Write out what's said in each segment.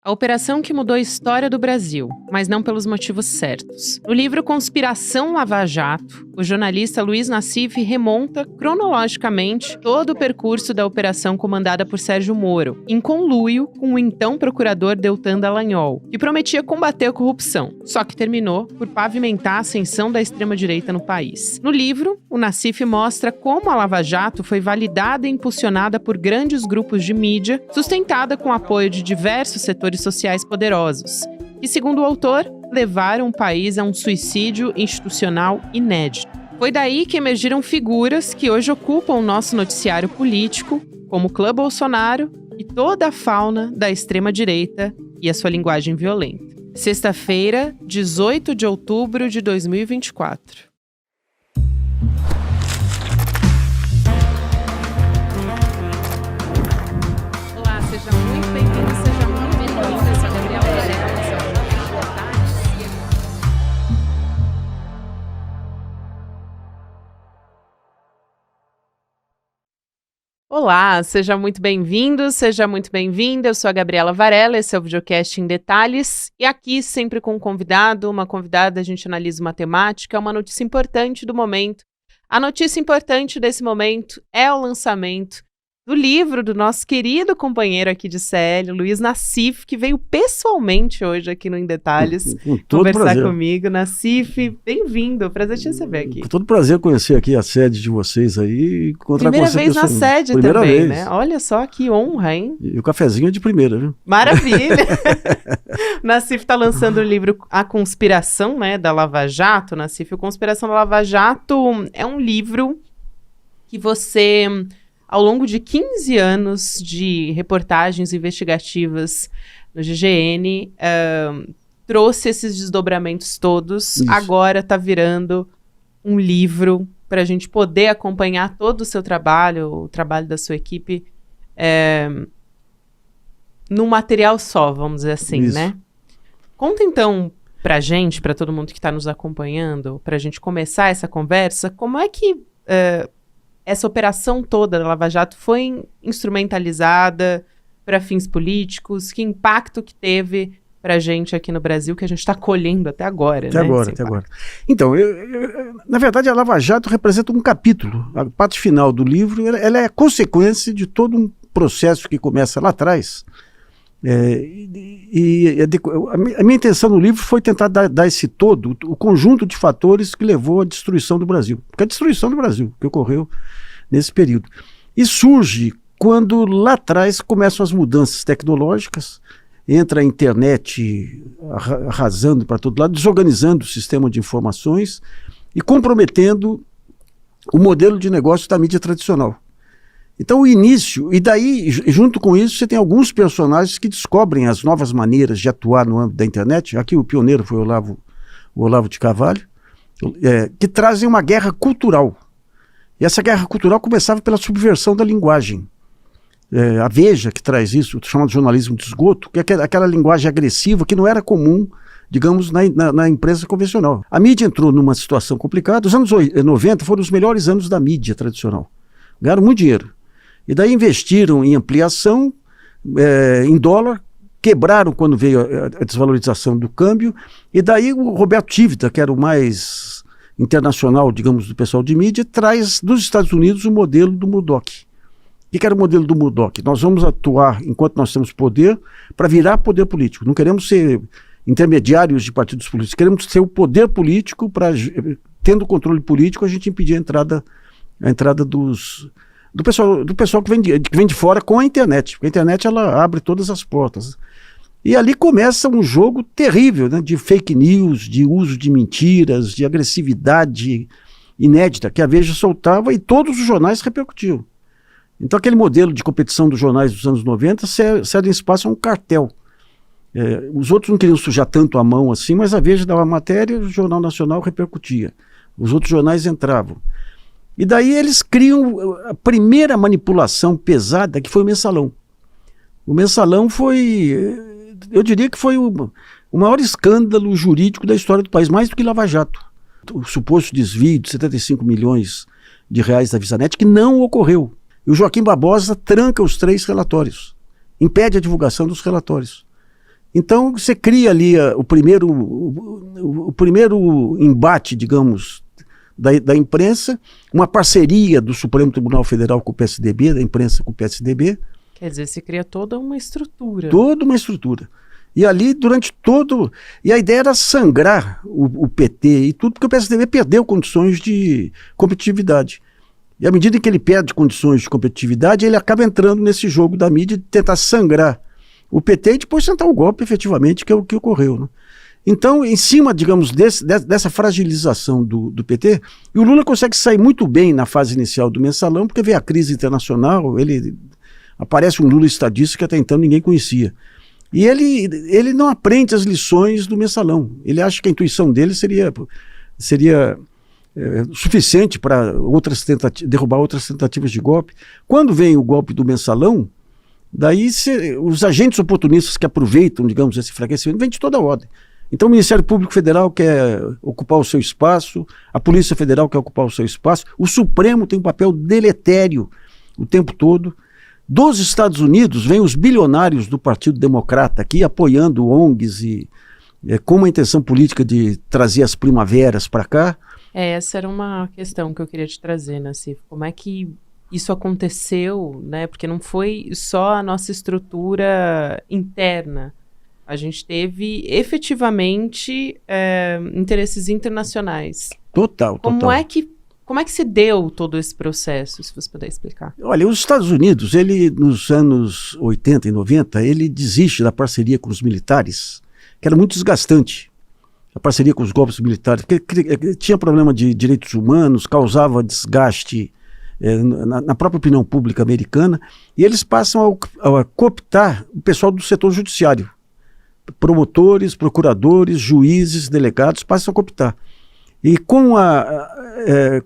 A operação que mudou a história do Brasil, mas não pelos motivos certos. No livro Conspiração Lava Jato, o jornalista Luiz Nassif remonta cronologicamente todo o percurso da operação comandada por Sérgio Moro, em conluio com o então procurador Deltan Dallagnol, que prometia combater a corrupção, só que terminou por pavimentar a ascensão da extrema-direita no país. No livro, o Nassif mostra como a Lava Jato foi validada e impulsionada por grandes grupos de mídia, sustentada com o apoio de diversos setores sociais poderosos, e, segundo o autor, levaram o país a um suicídio institucional inédito. Foi daí que emergiram figuras que hoje ocupam o nosso noticiário político, como o Clã Bolsonaro e toda a fauna da extrema-direita e a sua linguagem violenta. Sexta-feira, 18 de outubro de 2024. Olá, seja muito bem-vindo, seja muito bem-vinda. Eu sou a Gabriela Varela, esse é o Olá, seja muito bem-vindo, seja muito bem-vinda. Eu sou a Gabriela Varela, esse é o Videocast em Detalhes. E aqui, sempre com um convidado, uma convidada, a gente analisa uma temática, uma notícia importante do momento. A notícia importante desse momento é o lançamento do livro do nosso querido companheiro aqui de CL, Luiz Nassif, que veio pessoalmente hoje aqui no Em Detalhes conversar prazer comigo. Nassif, bem-vindo, prazer te receber aqui. Com todo prazer conhecer aqui a sede de vocês aí. Primeira vez na sede primeira também, vez, né? Olha só que honra, hein? E o cafezinho é de primeira, viu? Maravilha! O Nassif está lançando o livro A Conspiração, né, da Lava Jato. Nassif, o Conspiração da Lava Jato é um livro que você, ao longo de 15 anos de reportagens investigativas no GGN, trouxe esses desdobramentos todos. Isso. Agora está virando um livro para a gente poder acompanhar todo o seu trabalho, o trabalho da sua equipe, num material só, vamos dizer assim, isso, né? Conta então para a gente, para todo mundo que está nos acompanhando, para a gente começar essa conversa, como é que essa operação toda da Lava Jato foi instrumentalizada para fins políticos? Que impacto que teve para a gente aqui no Brasil, que a gente está colhendo até agora, até agora. Então, na verdade, a Lava Jato representa um capítulo. A parte final do livro, ela é a consequência de todo um processo que começa lá atrás. A minha intenção no livro foi tentar dar esse todo, o conjunto de fatores que levou à destruição do Brasil. Porque a destruição do Brasil que ocorreu nesse período. E surge quando lá atrás começam as mudanças tecnológicas, entra a internet arrasando para todo lado, desorganizando o sistema de informações e comprometendo o modelo de negócio da mídia tradicional. Então o início, e daí junto com isso você tem alguns personagens que descobrem as novas maneiras de atuar no âmbito da internet. Aqui o pioneiro foi o Olavo de Carvalho, que trazem uma guerra cultural. E essa guerra cultural começava pela subversão da linguagem. A Veja que traz isso, chamado jornalismo de esgoto, que é aquela linguagem agressiva que não era comum, digamos, na imprensa convencional. A mídia entrou numa situação complicada. Os anos 90 foram os melhores anos da mídia tradicional. Ganharam muito dinheiro. E daí investiram em ampliação, em dólar, quebraram quando veio a desvalorização do câmbio, e daí o Roberto Tivita, que era o mais internacional, digamos, do pessoal de mídia, traz dos Estados Unidos o modelo do Murdoch. O que era o modelo do Murdoch? Nós vamos atuar enquanto nós temos poder para virar poder político. Não queremos ser intermediários de partidos políticos, queremos ser o poder político para, tendo controle político, a gente impedir a entrada do pessoal que vem de fora com a internet. Porque a internet ela abre todas as portas. E ali começa um jogo terrível, né, de fake news, de uso de mentiras, de agressividade inédita que a Veja soltava e todos os jornais repercutiam. Então aquele modelo de competição dos jornais dos anos 90 cede espaço a um cartel. Os outros não queriam sujar tanto a mão assim, mas a Veja dava matéria e o Jornal Nacional repercutia. Os outros jornais entravam. E daí eles criam a primeira manipulação pesada, que foi o Mensalão. O Mensalão foi, eu diria que foi o maior escândalo jurídico da história do país, mais do que Lava Jato. O suposto desvio de 75 milhões de reais da Visanet, que não ocorreu. E o Joaquim Barbosa tranca os 3 relatórios, impede a divulgação dos relatórios. Então você cria ali o primeiro embate, digamos, da imprensa, uma parceria do Supremo Tribunal Federal com o PSDB, da imprensa com o PSDB. Quer dizer, se cria toda uma estrutura. Toda uma estrutura. E ali, durante todo... E a ideia era sangrar o PT e tudo, porque o PSDB perdeu condições de competitividade. E à medida que ele perde condições de competitividade, ele acaba entrando nesse jogo da mídia de tentar sangrar o PT e depois tentar o golpe, efetivamente, que é o que ocorreu, né? Então, em cima, digamos, dessa fragilização do PT, e o Lula consegue sair muito bem na fase inicial do Mensalão, porque vem a crise internacional, aparece um Lula estadista que até então ninguém conhecia. E ele não aprende as lições do Mensalão. Ele acha que a intuição dele seria suficiente para derrubar outras tentativas de golpe. Quando vem o golpe do Mensalão, daí os agentes oportunistas que aproveitam, digamos, esse enfraquecimento, vêm de toda a ordem. Então o Ministério Público Federal quer ocupar o seu espaço, a Polícia Federal quer ocupar o seu espaço, o Supremo tem um papel deletério o tempo todo. Dos Estados Unidos, vêm os bilionários do Partido Democrata aqui apoiando ONGs e com uma intenção política de trazer as primaveras para cá. Essa era uma questão que eu queria te trazer, Nassif. Como é que isso aconteceu, né? Porque não foi só a nossa estrutura interna. A gente teve efetivamente interesses internacionais. Total. Como é que se deu todo esse processo, se você puder explicar? Olha, os Estados Unidos, nos anos 80 e 90, ele desiste da parceria com os militares, que era muito desgastante. A parceria com os golpes militares, porque tinha problema de direitos humanos, causava desgaste na própria opinião pública americana, e eles passam a cooptar o pessoal do setor judiciário. Promotores, procuradores, juízes, delegados passam a cooptar. E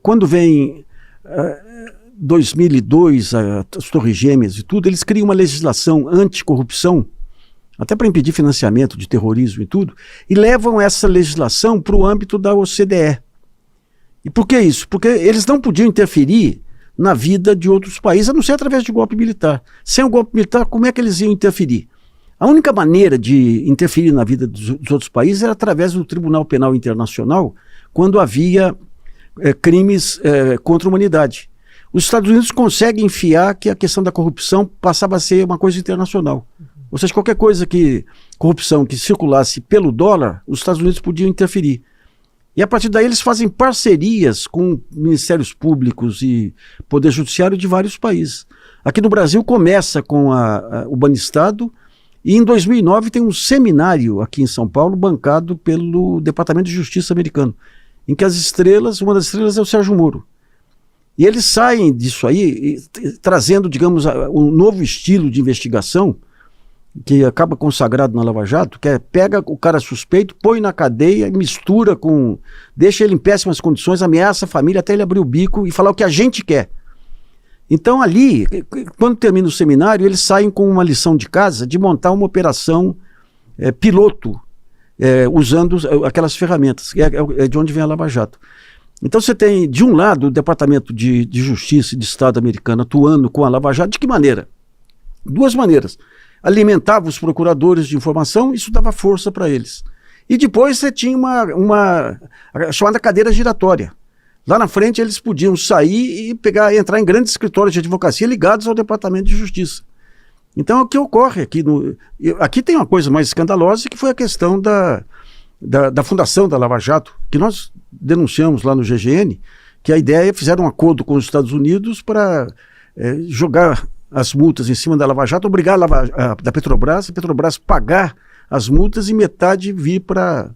quando vem 2002, as Torres Gêmeas e tudo, eles criam uma legislação anticorrupção, até para impedir financiamento de terrorismo e tudo, e levam essa legislação para o âmbito da OCDE. E por que isso? Porque eles não podiam interferir na vida de outros países, a não ser através de golpe militar. Sem o golpe militar, como é que eles iam interferir? A única maneira de interferir na vida dos outros países era através do Tribunal Penal Internacional, quando havia crimes contra a humanidade. Os Estados Unidos conseguem enfiar que a questão da corrupção passava a ser uma coisa internacional. Ou seja, qualquer corrupção que circulasse pelo dólar, os Estados Unidos podiam interferir. E a partir daí eles fazem parcerias com ministérios públicos e poder judiciário de vários países. Aqui no Brasil começa com o Banestado, e em 2009 tem um seminário aqui em São Paulo bancado pelo Departamento de Justiça americano, em que uma das estrelas é o Sérgio Moro. E eles saem disso aí, trazendo, digamos, um novo estilo de investigação, que acaba consagrado na Lava Jato, que pega o cara suspeito, põe na cadeia, mistura deixa ele em péssimas condições, ameaça a família até ele abrir o bico e falar o que a gente quer. Então ali, quando termina o seminário, eles saem com uma lição de casa de montar uma operação piloto, usando aquelas ferramentas, que é de onde vem a Lava Jato. Então você tem, de um lado, o Departamento de Justiça e de Estado americano atuando com a Lava Jato. De que maneira? Duas maneiras. Alimentava os procuradores de informação, isso dava força para eles. E depois você tinha uma chamada cadeira giratória. Lá na frente eles podiam sair e entrar em grandes escritórios de advocacia ligados ao Departamento de Justiça. Então o que ocorre aqui? Aqui tem uma coisa mais escandalosa, que foi a questão da fundação da Lava Jato, que nós denunciamos lá no GGN, que a ideia, fizeram um acordo com os Estados Unidos para jogar as multas em cima da Lava Jato, obrigar a Petrobras pagar as multas e metade vir para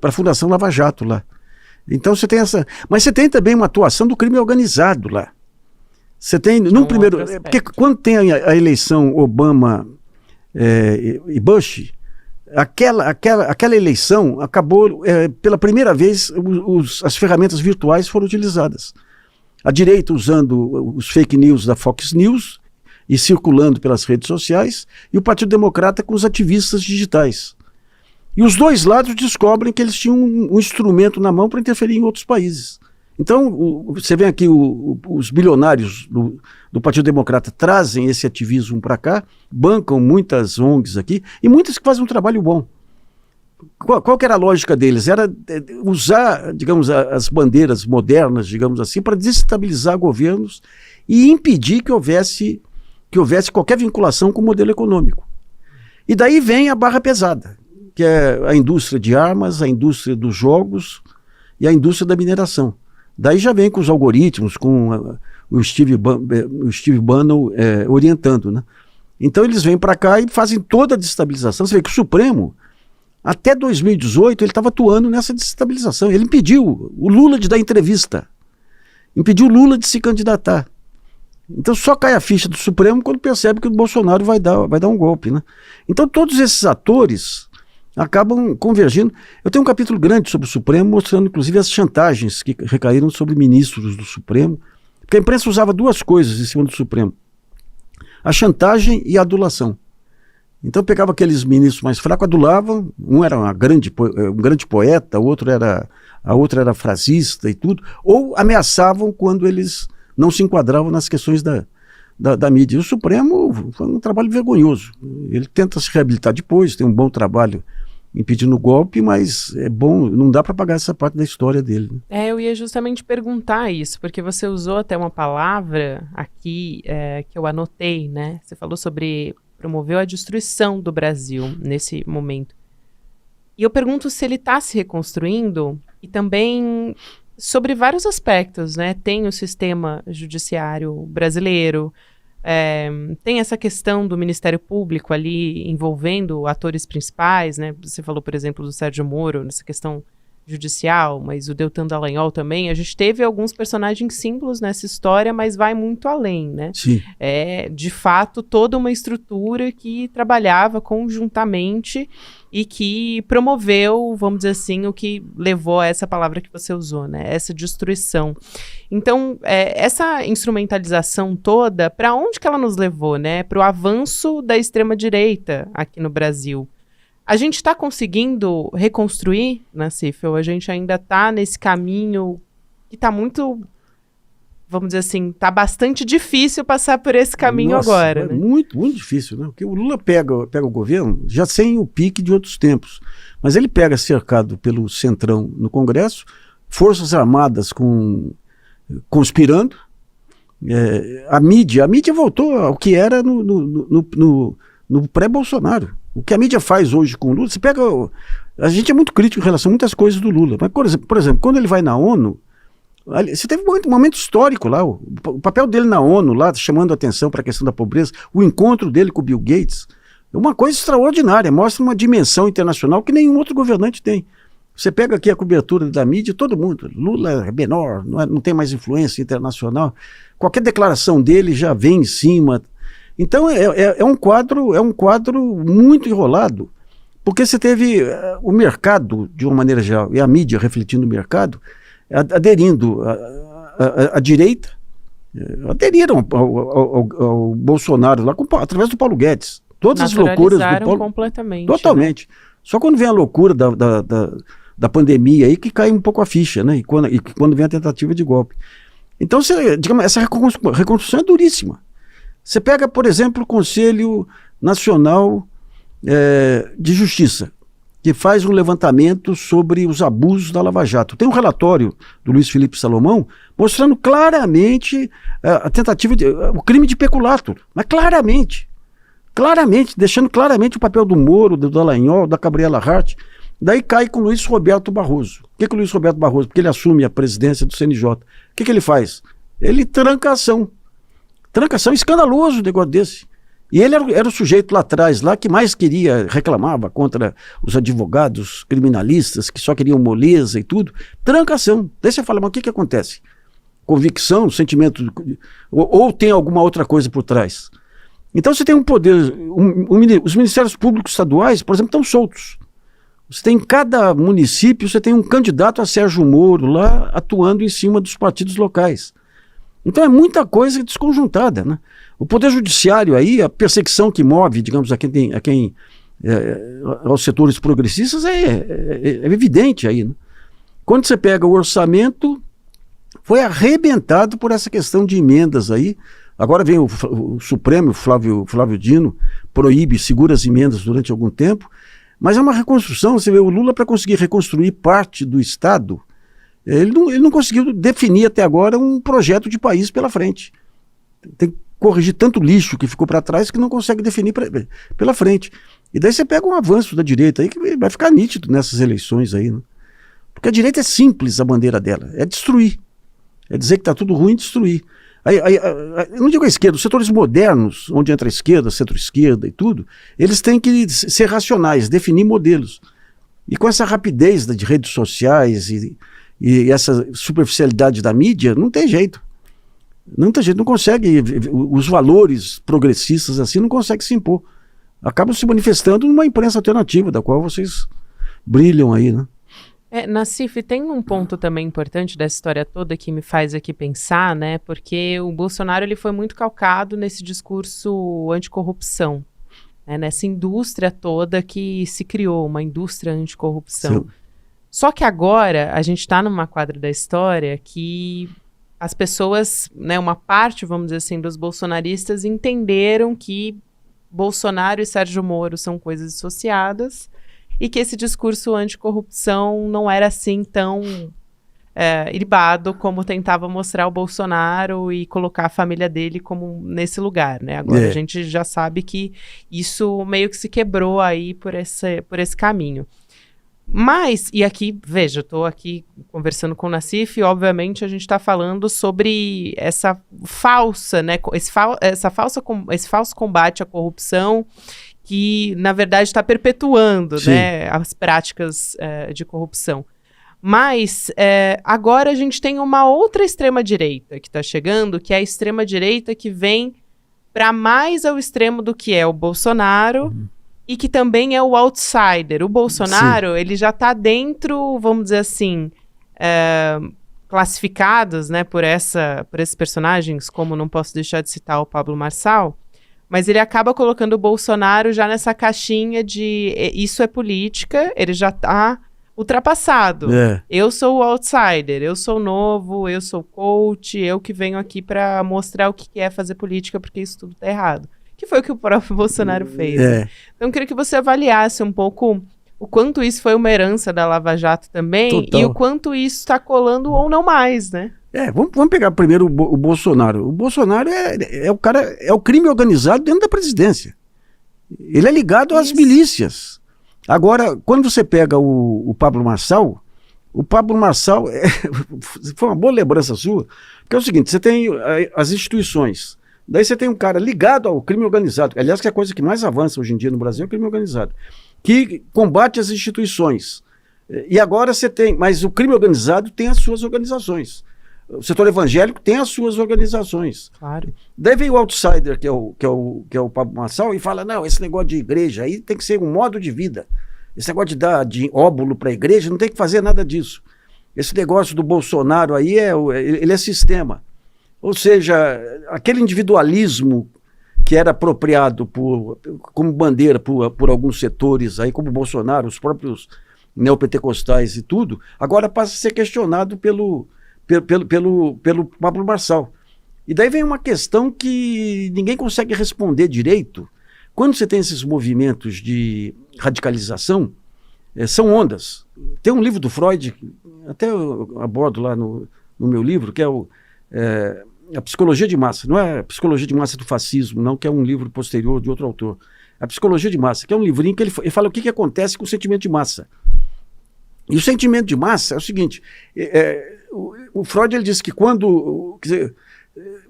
a Fundação Lava Jato lá. Então você tem mas você tem também uma atuação do crime organizado lá. Você tem, num primeiro... Porque quando tem a eleição Obama e Bush, aquela eleição acabou, pela primeira vez, as ferramentas virtuais foram utilizadas. A direita usando os fake news da Fox News e circulando pelas redes sociais, e o Partido Democrata com os ativistas digitais. E os dois lados descobrem que eles tinham um instrumento na mão para interferir em outros países. Então, você vê aqui os bilionários do Partido Democrata trazem esse ativismo para cá, bancam muitas ONGs aqui, e muitas que fazem um trabalho bom. Qual que era a lógica deles? Era usar, digamos, as bandeiras modernas, digamos assim, para desestabilizar governos e impedir que houvesse qualquer vinculação com o modelo econômico. E daí vem a barra pesada, que é a indústria de armas, a indústria dos jogos e a indústria da mineração. Daí já vem com os algoritmos, com o Steve Bannon orientando, né? Então eles vêm para cá e fazem toda a desestabilização. Você vê que o Supremo, até 2018, ele estava atuando nessa desestabilização. Ele impediu o Lula de dar entrevista, impediu o Lula de se candidatar. Então só cai a ficha do Supremo quando percebe que o Bolsonaro vai dar um golpe, né? Então todos esses atores acabam convergindo. Eu tenho um capítulo grande sobre o Supremo, mostrando inclusive as chantagens que recaíram sobre ministros do Supremo, porque a imprensa usava duas coisas em cima do Supremo: a chantagem e a adulação. Então pegava aqueles ministros mais fracos, adulavam, um era um grande poeta, a outra era frasista e tudo, ou ameaçavam quando eles não se enquadravam nas questões da mídia. E o Supremo foi um trabalho vergonhoso. Ele tenta se reabilitar depois, tem um bom trabalho impedindo o golpe, mas é bom, não dá para apagar essa parte da história dele. Eu ia justamente perguntar isso, porque você usou até uma palavra aqui que eu anotei, né? Você falou sobre promoveu a destruição do Brasil nesse momento. E eu pergunto se ele está se reconstruindo e também sobre vários aspectos, né? Tem o sistema judiciário brasileiro, tem essa questão do Ministério Público ali envolvendo atores principais, né? Você falou, por exemplo, do Sérgio Moro, nessa questão judicial, mas o Deltan Dallagnol também. A gente teve alguns personagens símbolos nessa história, mas vai muito além, né? Sim. É, de fato, toda uma estrutura que trabalhava conjuntamente e que promoveu, vamos dizer assim, o que levou a essa palavra que você usou, né? Essa destruição. Então, essa instrumentalização toda, para onde que ela nos levou, né? Para o avanço da extrema-direita aqui no Brasil. A gente está conseguindo reconstruir, Nassif, ou a gente ainda está nesse caminho que está muito, vamos dizer assim, está bastante difícil passar por esse caminho agora, né? Muito, muito difícil, né? Porque o Lula pega o governo já sem o pique de outros tempos, mas ele pega cercado pelo Centrão no Congresso, Forças Armadas conspirando, a mídia voltou ao que era no pré-Bolsonaro. O que a mídia faz hoje com o Lula, você pega... A gente é muito crítico em relação a muitas coisas do Lula, mas, por exemplo, quando ele vai na ONU, você teve um momento histórico lá, o papel dele na ONU, lá chamando a atenção para a questão da pobreza, o encontro dele com o Bill Gates, é uma coisa extraordinária, mostra uma dimensão internacional que nenhum outro governante tem. Você pega aqui a cobertura da mídia, todo mundo, Lula é menor, não tem mais influência internacional, qualquer declaração dele já vem em cima. Então é um quadro muito enrolado, porque você teve o mercado, de uma maneira geral, e a mídia refletindo o mercado, aderindo à direita, aderiram ao Bolsonaro lá através do Paulo Guedes. Todas as loucuras do Paulo, completamente. Totalmente. Né? Só quando vem a loucura da pandemia aí que cai um pouco a ficha, né? E quando vem a tentativa de golpe. Então, digamos, essa reconstrução é duríssima. Você pega, por exemplo, o Conselho Nacional de Justiça, que faz um levantamento sobre os abusos da Lava Jato. Tem um relatório do Luiz Felipe Salomão mostrando claramente a tentativa o crime de peculato, mas claramente, deixando claramente o papel do Moro, do Dallagnol, da Gabriela Hart. Daí cai com o Luiz Roberto Barroso. O que o Luiz Roberto Barroso, porque ele assume a presidência do CNJ, o que ele faz? Ele tranca a ação. Trancação, escandaloso um negócio desse. E ele era o sujeito lá atrás, lá que mais reclamava contra os advogados criminalistas, que só queriam moleza e tudo. Trancação. Daí você fala, mas o que acontece? Convicção, sentimento, ou tem alguma outra coisa por trás? Então você tem um poder, os ministérios públicos estaduais, por exemplo, estão soltos. Você tem em cada município, você tem um candidato a Sérgio Moro lá, atuando em cima dos partidos locais. Então é muita coisa desconjuntada, né? O Poder Judiciário aí, a perseguição que move, digamos, aos setores progressistas é evidente aí, né? Quando você pega o orçamento, foi arrebentado por essa questão de emendas aí. Agora vem o Supremo, o Flávio Dino, proíbe, segura as emendas durante algum tempo, mas é uma reconstrução. Você vê, o Lula, para conseguir reconstruir parte do Estado, ele não conseguiu definir até agora um projeto de país pela frente. Tem que corrigir tanto lixo que ficou para trás que não consegue definir pela frente. E daí você pega um avanço da direita aí que vai ficar nítido nessas eleições aí, né? Porque a direita é simples, a bandeira dela, é destruir. É dizer que está tudo ruim e destruir. Eu não digo a esquerda, os setores modernos, onde entra a esquerda, centro-esquerda e tudo, eles têm que ser racionais, definir modelos. E com essa rapidez de redes sociais e essa superficialidade da mídia, não tem jeito. Não tem jeito, não consegue, os valores progressistas assim não conseguem se impor. Acabam se manifestando numa imprensa alternativa, da qual vocês brilham aí, né? Nassif, tem um ponto também importante dessa história toda que me faz aqui pensar, né? Porque o Bolsonaro ele foi muito calcado nesse discurso anticorrupção, né? Nessa indústria toda que se criou, uma indústria anticorrupção. Sim. Só que agora a gente está numa quadra da história que as pessoas, né, uma parte, vamos dizer assim, dos bolsonaristas entenderam que Bolsonaro e Sérgio Moro são coisas dissociadas e que esse discurso anticorrupção não era assim tão ilibado como tentava mostrar o Bolsonaro e colocar a família dele como nesse lugar, né? Agora a gente já sabe que isso meio que se quebrou aí por esse caminho. Mas, e aqui, veja, eu estou aqui conversando com o Nassif e obviamente a gente está falando sobre essa falsa, né, esse falso combate à corrupção que, na verdade, está perpetuando, né, as práticas de corrupção. Mas agora a gente tem uma outra extrema-direita que está chegando, que é a extrema-direita que vem para mais ao extremo do que é o Bolsonaro, e que também é o outsider. O Bolsonaro, ele já está dentro, vamos dizer assim, classificados, né, por esses personagens, como não posso deixar de citar o Pablo Marçal, mas ele acaba colocando o Bolsonaro já nessa caixinha de isso é política, ele já está ultrapassado. Eu sou o outsider, eu sou novo, eu sou coach, eu que venho aqui para mostrar o que é fazer política, porque isso tudo está errado. Que foi o que o próprio Bolsonaro fez. Né? Então, eu queria que você avaliasse um pouco o quanto isso foi uma herança da Lava Jato também. Total. E o quanto isso está colando ou não mais, né? Vamos pegar primeiro o Bolsonaro. O Bolsonaro é o cara, é o crime organizado dentro da presidência. Ele é ligado às milícias. Agora, quando você pega o Pablo Marçal, foi uma boa lembrança sua, porque é o seguinte, você tem as instituições. Daí você tem um cara ligado ao crime organizado, aliás, que é a coisa que mais avança hoje em dia no Brasil, é o crime organizado, que combate as instituições. E agora você tem, mas o crime organizado tem as suas organizações. O setor evangélico tem as suas organizações. Claro. Daí vem o outsider, que é o Pablo Marçal, e fala, não, esse negócio de igreja aí tem que ser um modo de vida. Esse negócio de dar de óbulo para a igreja, não tem que fazer nada disso. Esse negócio do Bolsonaro aí, ele é sistema. Ou seja, aquele individualismo que era apropriado como bandeira por alguns setores, aí, como o Bolsonaro, os próprios neopentecostais e tudo, agora passa a ser questionado pelo Pablo Marçal. E daí vem uma questão que ninguém consegue responder direito. Quando você tem esses movimentos de radicalização, são ondas. Tem um livro do Freud, até eu abordo lá no meu livro, que é a Psicologia de Massa. Não é a Psicologia de Massa do Fascismo, não, que é um livro posterior de outro autor. A Psicologia de Massa, que é um livrinho que ele fala o que acontece com o sentimento de massa. E o sentimento de massa é o seguinte, o Freud ele diz que quando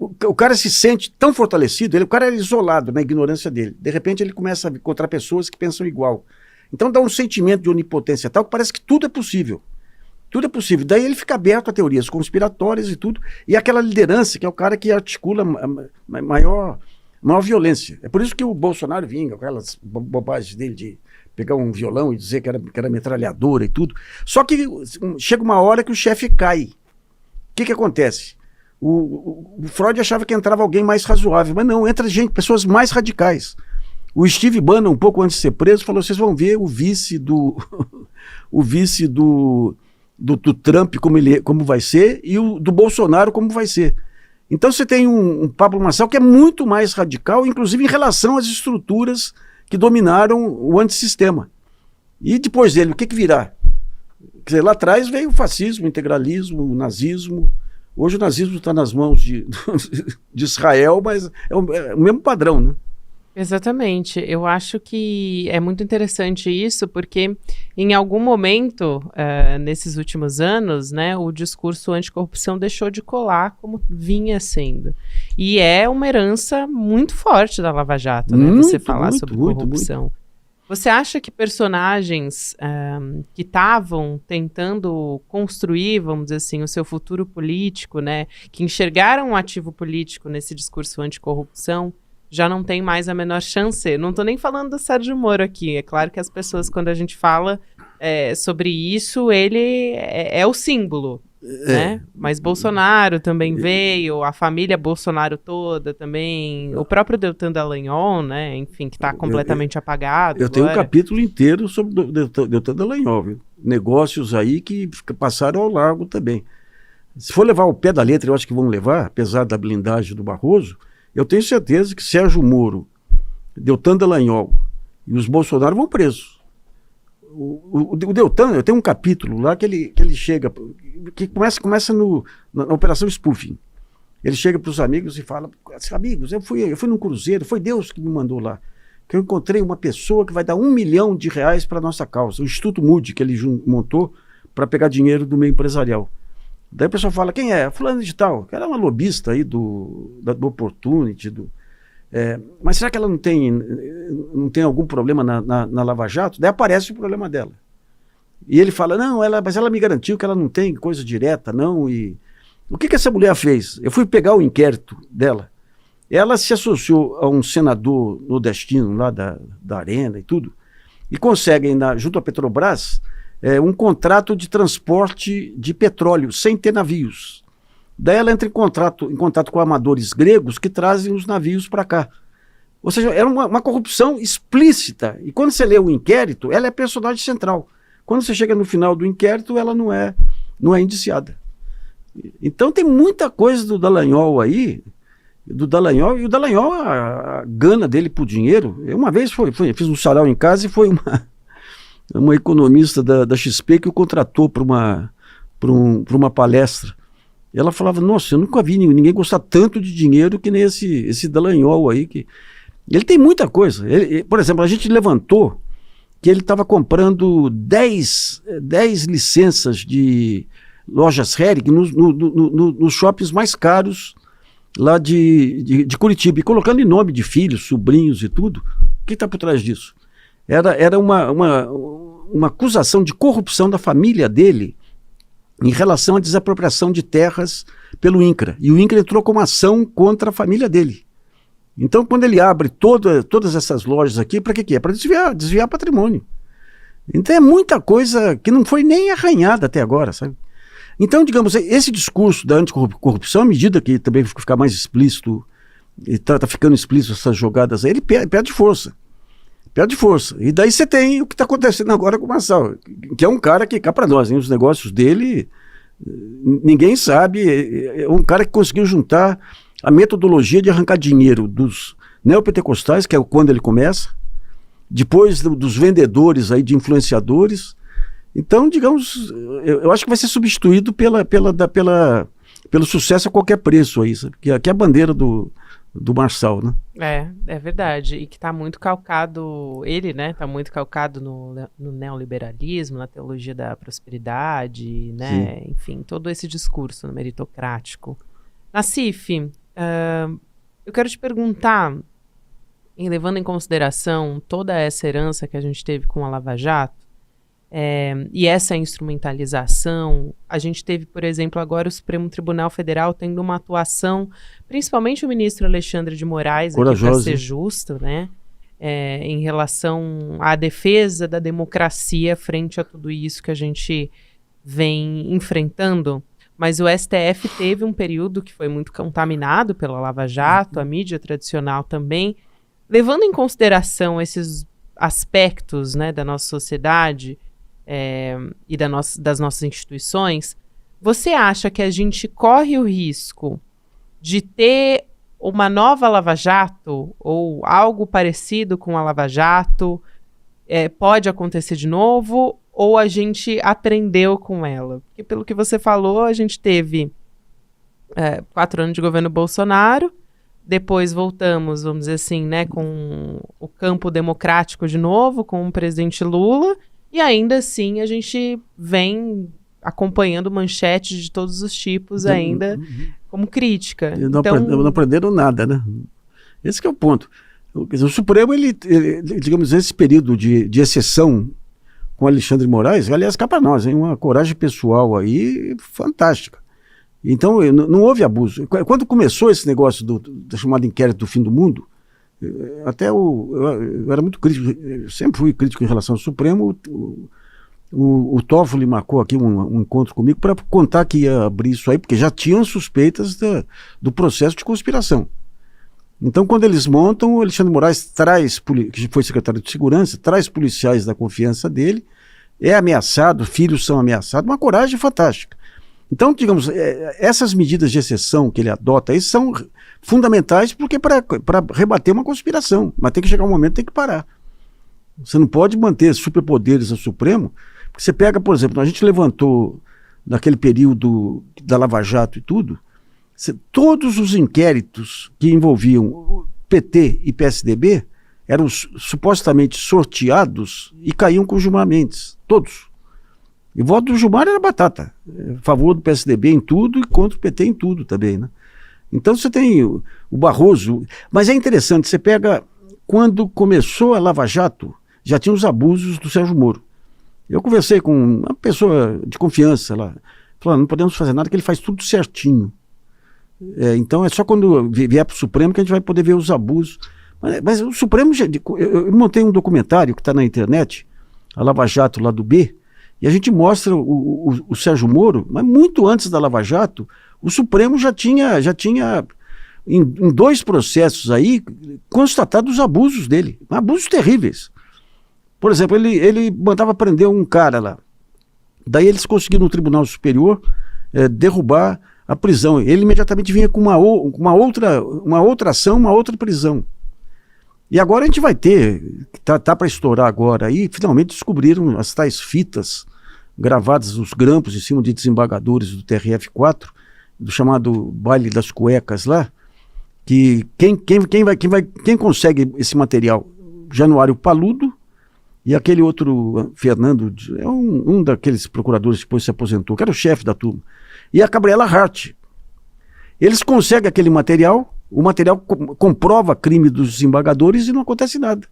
o cara se sente tão fortalecido, o cara é isolado na ignorância dele, de repente ele começa a encontrar pessoas que pensam igual. Então dá um sentimento de onipotência tal que parece que tudo é possível. Tudo é possível. Daí ele fica aberto a teorias conspiratórias e tudo. E aquela liderança, que é o cara que articula maior violência. É por isso que o Bolsonaro vinga, aquelas bobagens dele de pegar um violão e dizer que era metralhadora e tudo. Só que chega uma hora que o chefe cai. O que acontece? O Freud achava que entrava alguém mais razoável, mas não, entra pessoas mais radicais. O Steve Bannon, um pouco antes de ser preso, falou: vocês vão ver o vice do do Trump como vai ser e o do Bolsonaro como vai ser. Então você tem um Pablo Marçal que é muito mais radical, inclusive em relação às estruturas que dominaram o antissistema. E depois dele, o que virá? Quer dizer, lá atrás veio o fascismo, o integralismo, o nazismo. Hoje o nazismo está nas mãos de Israel, mas é o mesmo padrão, né? Exatamente. Eu acho que é muito interessante isso, porque em algum momento, nesses últimos anos, né, o discurso anticorrupção deixou de colar como vinha sendo. E é uma herança muito forte da Lava Jato, né? Você falar sobre corrupção. Muito. Você acha que personagens que estavam tentando construir, vamos dizer assim, o seu futuro político, né, que enxergaram um ativo político nesse discurso anticorrupção, já não tem mais a menor chance? Não estou nem falando do Sérgio Moro aqui. É claro que as pessoas, quando a gente fala sobre isso, ele é o símbolo, né? Mas Bolsonaro também veio, a família Bolsonaro toda também, o próprio Deltan Dallagnol, né? Enfim, que está completamente apagado. Eu tenho um capítulo inteiro sobre o Deltan Dallagnol, viu? Negócios aí que passaram ao largo também. Se for levar o pé da letra, eu acho que vão levar, apesar da blindagem do Barroso. Eu tenho certeza que Sérgio Moro, Deltan Dallagnol e os Bolsonaro vão presos. O Deltan, eu tenho um capítulo lá que ele chega, que começa na Operação Spoofing. Ele chega para os amigos e fala: amigos, eu fui num cruzeiro, foi Deus que me mandou lá, que eu encontrei uma pessoa que vai dar R$1 milhão para a nossa causa, o Instituto Moody, que ele montou para pegar dinheiro do meio empresarial. Daí o pessoal fala: quem é? Fulano de tal, que era uma lobista aí do Opportunity. Mas será que ela não tem algum problema na Lava Jato? Daí aparece o problema dela. E ele fala: não, mas ela me garantiu que ela não tem coisa direta, não. E o que essa mulher fez? Eu fui pegar o inquérito dela. Ela se associou a um senador nordestino lá da Arena e tudo, e conseguem, junto à Petrobras, um contrato de transporte de petróleo, sem ter navios. Daí ela entra em contato com amadores gregos que trazem os navios para cá. Ou seja, era uma corrupção explícita. E quando você lê o inquérito, ela é personagem central. Quando você chega no final do inquérito, ela não é indiciada. Então tem muita coisa do Dallagnol aí, e o Dallagnol, a gana dele por dinheiro. Eu uma vez fiz um sarau em casa e foi uma economista da XP que o contratou para uma palestra. E ela falava: nossa, eu nunca vi ninguém gostar tanto de dinheiro que nem esse Dallagnol aí. Ele tem muita coisa. Por exemplo, a gente levantou que ele estava comprando 10 licenças de lojas Hering nos shoppings mais caros lá de Curitiba, e colocando em nome de filhos, sobrinhos e tudo. O que está por trás disso? Era uma acusação de corrupção da família dele em relação à desapropriação de terras pelo INCRA. E o INCRA entrou com uma ação contra a família dele. Então, quando ele abre todas essas lojas aqui, para que é? Para desviar patrimônio. Então é muita coisa que não foi nem arranhada até agora, sabe? Então, digamos, esse discurso da anticorrupção, à medida que também ficar mais explícito, e tá ficando explícito essas jogadas aí, ele perde força. Perde força. E daí você tem o que está acontecendo agora com o Marçal, que é um cara que, cá para nós, hein, os negócios dele, ninguém sabe. É um cara que conseguiu juntar a metodologia de arrancar dinheiro dos neopentecostais, que é quando ele começa, depois dos vendedores aí, de influenciadores. Então, digamos, eu acho que vai ser substituído pelo sucesso a qualquer preço aí, sabe? Que é a bandeira do Marçal, né? É verdade. E que está muito calcado, ele, né? Está muito calcado no neoliberalismo, na teologia da prosperidade, né? Sim. Enfim, todo esse discurso meritocrático. Nassif, eu quero te perguntar, levando em consideração toda essa herança que a gente teve com a Lava Jato, e essa instrumentalização, a gente teve, por exemplo, agora o Supremo Tribunal Federal tendo uma atuação, principalmente o ministro Alexandre de Moraes, aqui para ser justo, né, em relação à defesa da democracia frente a tudo isso que a gente vem enfrentando. Mas o STF teve um período que foi muito contaminado pela Lava Jato, a mídia tradicional também. Levando em consideração esses aspectos, né, da nossa sociedade, e das nossas instituições, você acha que a gente corre o risco de ter uma nova Lava Jato ou algo parecido com a Lava Jato? Pode acontecer de novo ou a gente aprendeu com ela? Porque pelo que você falou, a gente teve 4 anos de governo Bolsonaro, depois voltamos, vamos dizer assim, né, com o campo democrático de novo, com o presidente Lula, e ainda assim a gente vem acompanhando manchetes de todos os tipos ainda como crítica. Não aprenderam nada, né? Esse que é o ponto. Quer dizer, o Supremo, ele, digamos, esse período de exceção com Alexandre de Moraes, aliás, cá para nós, hein, uma coragem pessoal aí fantástica. Então, não houve abuso. Quando começou esse negócio do chamado inquérito do fim do mundo, até eu era muito crítico, eu sempre fui crítico em relação ao Supremo. O Toffoli marcou aqui um encontro comigo para contar que ia abrir isso aí, porque já tinham suspeitas do processo de conspiração. Então, quando eles montam, o Alexandre de Moraes traz, que foi secretário de Segurança, traz policiais da confiança dele, é ameaçado, filhos são ameaçados, uma coragem fantástica. Então, digamos, essas medidas de exceção que ele adota aí são fundamentais porque para rebater uma conspiração, mas tem que chegar um momento, tem que parar. Você não pode manter superpoderes ao Supremo, porque você pega, por exemplo, a gente levantou naquele período da Lava Jato e tudo, todos os inquéritos que envolviam o PT e PSDB eram supostamente sorteados e caíam com Gilmar Mendes, todos. E o voto do Gilmar era batata, a favor do PSDB em tudo e contra o PT em tudo também, né? Então você tem o Barroso, mas é interessante, você pega, quando começou a Lava Jato, já tinha os abusos do Sérgio Moro. Eu conversei com uma pessoa de confiança lá, falando, não podemos fazer nada, que ele faz tudo certinho. Então é só quando vier para o Supremo que a gente vai poder ver os abusos. Mas o Supremo, eu montei um documentário que está na internet, a Lava Jato lá do B, e a gente mostra o Sérgio Moro, mas muito antes da Lava Jato, o Supremo já tinha em 2 processos aí, constatados os abusos dele, abusos terríveis. Por exemplo, ele mandava prender um cara lá, daí eles conseguiram no Tribunal Superior derrubar a prisão. Ele imediatamente vinha com uma outra ação, uma outra prisão. E agora a gente vai ter, tá para estourar agora aí, finalmente descobriram as tais fitas gravadas, os grampos em cima de desembargadores do TRF4, do chamado baile das cuecas lá, que quem consegue esse material? Januário Paludo e aquele outro, Fernando, é um daqueles procuradores que depois se aposentou, que era o chefe da turma, e a Gabriela Hart. Eles conseguem aquele material, o material comprova crime dos desembargadores e não acontece nada.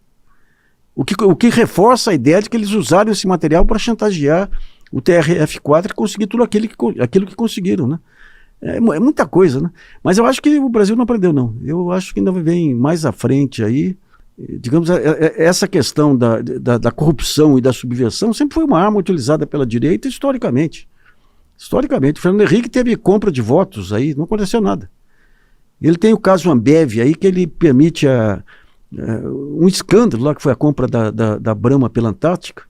O que reforça a ideia de que eles usaram esse material para chantagear o TRF4 e conseguir tudo aquilo que conseguiram, né? É muita coisa, né? Mas eu acho que o Brasil não aprendeu, não. Eu acho que ainda vem mais à frente aí. Digamos, essa questão da corrupção e da subversão sempre foi uma arma utilizada pela direita historicamente. Historicamente. O Fernando Henrique teve compra de votos aí, não aconteceu nada. Ele tem o caso Ambev aí, que ele permite um escândalo lá, que foi a compra da Brahma pela Antártica,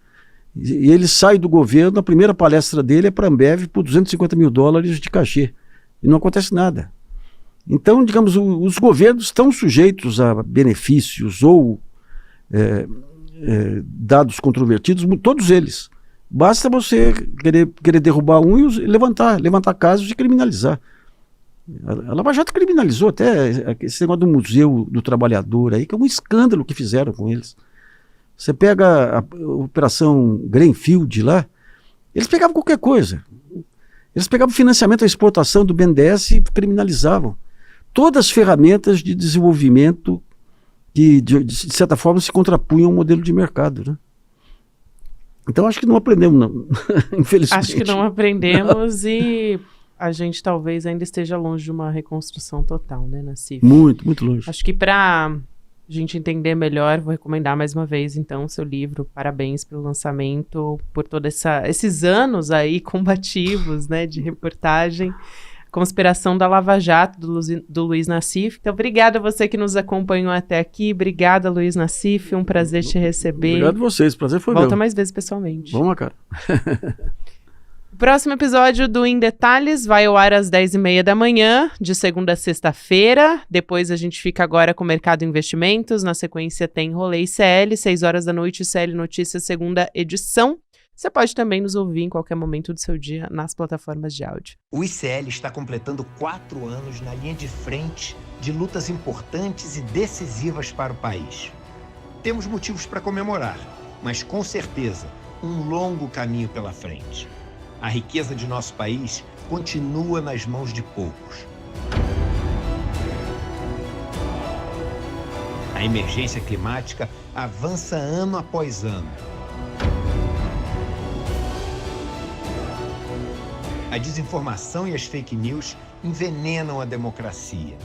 e ele sai do governo, a primeira palestra dele é para a Ambev por $250 mil de cachê, e não acontece nada. Então, digamos, os governos estão sujeitos a benefícios ou dados controvertidos, todos eles. Basta você querer derrubar um e levantar casos de criminalizar. A Lava Jato criminalizou até esse negócio do Museu do Trabalhador aí, que é um escândalo que fizeram com eles. Você pega a Operação Greenfield lá, eles pegavam qualquer coisa. Eles pegavam financiamento à exportação do BNDES e criminalizavam. Todas as ferramentas de desenvolvimento que, de certa forma, se contrapunham ao modelo de mercado, né? Então, acho que não aprendemos, não. Infelizmente. Acho que não aprendemos e a gente talvez ainda esteja longe de uma reconstrução total, né, Nassif? Muito, muito longe. Acho que para a gente entender melhor, vou recomendar mais uma vez, então, seu livro. Parabéns pelo lançamento, por todos esses anos aí combativos, né, de reportagem. Conspiração da Lava Jato, do Luiz Nassif. Então, obrigada a você que nos acompanhou até aqui. Obrigada, Luiz Nassif. Um prazer te receber. Obrigado a vocês. Prazer foi Volta meu. mais vezes pessoalmente. Vamos lá, cara. O próximo episódio do Em Detalhes vai ao ar às 10h30 da manhã, de segunda a sexta-feira. Depois a gente fica agora com o Mercado Investimentos. Na sequência tem Rolê ICL, 6 horas da noite, ICL Notícias, segunda edição. Você pode também nos ouvir em qualquer momento do seu dia nas plataformas de áudio. O ICL está completando 4 anos na linha de frente de lutas importantes e decisivas para o país. Temos motivos para comemorar, mas com certeza um longo caminho pela frente. A riqueza de nosso país continua nas mãos de poucos. A emergência climática avança ano após ano. A desinformação e as fake news envenenam a democracia.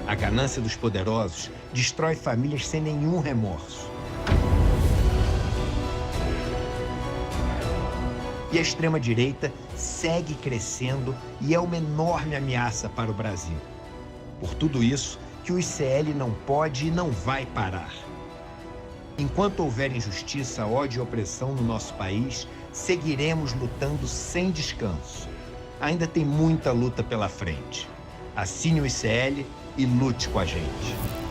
A ganância dos poderosos destrói famílias sem nenhum remorso. E a extrema-direita segue crescendo e é uma enorme ameaça para o Brasil. Por tudo isso, que o ICL não pode e não vai parar. Enquanto houver injustiça, ódio e opressão no nosso país, seguiremos lutando sem descanso. Ainda tem muita luta pela frente. Assine o ICL e lute com a gente.